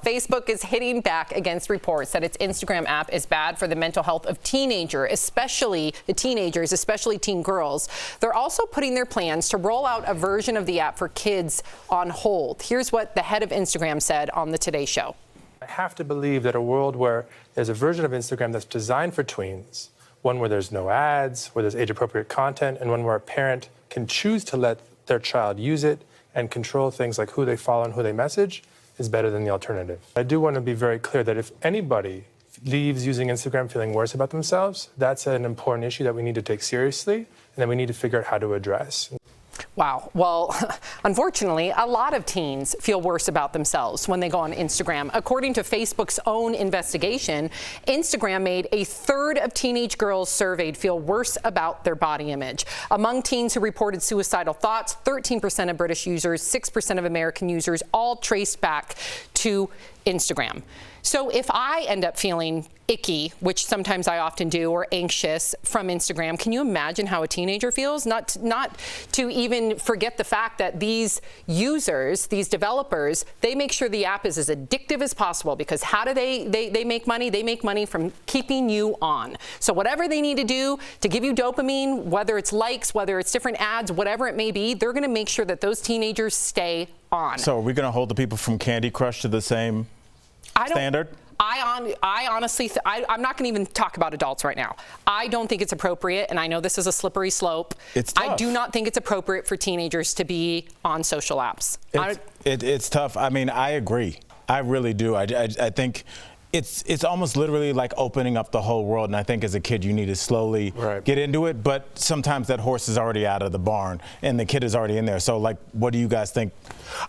Facebook is hitting back against reports that its Instagram app is bad for the mental health of teenagers, especially teen girls. They're also putting their plans to roll out a version of the app for kids on hold. Here's what the head of Instagram said on the Today Show. I have to believe that a world where there's a version of Instagram that's designed for tweens, one where there's no ads, where there's age-appropriate content, and one where a parent can choose to let their child use it and control things like who they follow and who they message, is better than the alternative. I do want to be very clear that if anybody leaves using Instagram feeling worse about themselves, that's an important issue that we need to take seriously and that we need to figure out how to address. Wow. Well, unfortunately, a lot of teens feel worse about themselves when they go on Instagram. According to Facebook's own investigation, Instagram made a third of teenage girls surveyed feel worse about their body image. Among teens who reported suicidal thoughts, 13% of British users, 6% of American users, all traced back to Instagram. So if I end up feeling icky, which sometimes I often do, or anxious from Instagram, can you imagine how a teenager feels? Not to even forget the fact that these users, these developers, they make sure the app is as addictive as possible, because how do they make money? They make money from keeping you on. So whatever they need to do to give you dopamine, whether it's likes, whether it's different ads, whatever it may be, they're going to make sure that those teenagers stay on. So are we going to hold the people from Candy Crush to the same standard? I honestly, I'm not going to even talk about adults right now. I don't think it's appropriate, and I know this is a slippery slope. It's tough. I do not think it's appropriate for teenagers to be on social apps. It's tough. I mean, I agree. I really do. I think it's almost literally like opening up the whole world, and I think as a kid you need to slowly get into it, but sometimes that horse is already out of the barn and the kid is already in there. So like, what do you guys think?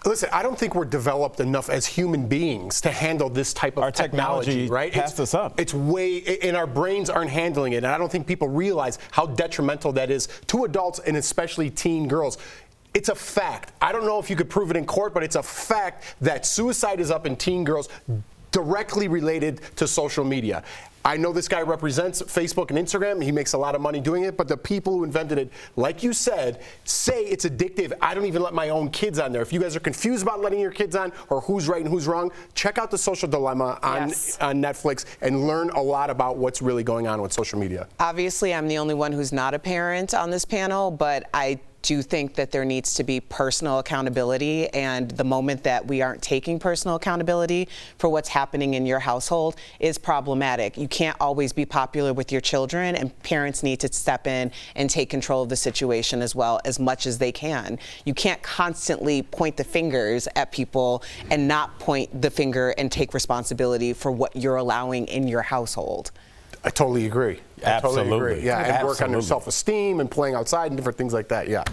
Listen, I don't think we're developed enough as human beings to handle this type of technology, right? Passed us up. It's and our brains aren't handling it, and I don't think people realize how detrimental that is to adults and especially teen girls. It's a fact. I don't know if you could prove it in court, but it's a fact that suicide is up in teen girls directly related to social media. I know this guy represents Facebook and Instagram. He makes a lot of money doing it, but the people who invented it, like you said, say it's addictive. I don't even let my own kids on there. If you guys are confused about letting your kids on or who's right and who's wrong, check out The Social Dilemma on Netflix and learn a lot about what's really going on with social media. Obviously, I'm the only one who's not a parent on this panel, but I do think that there needs to be personal accountability, and the moment that we aren't taking personal accountability for what's happening in your household is problematic. You can't always be popular with your children, and parents need to step in and take control of the situation as well, as much as they can. You can't constantly point the fingers at people and not point the finger and take responsibility for what you're allowing in your household. I totally agree. Absolutely. Yeah, and work on your self-esteem and playing outside and different things like that, yeah.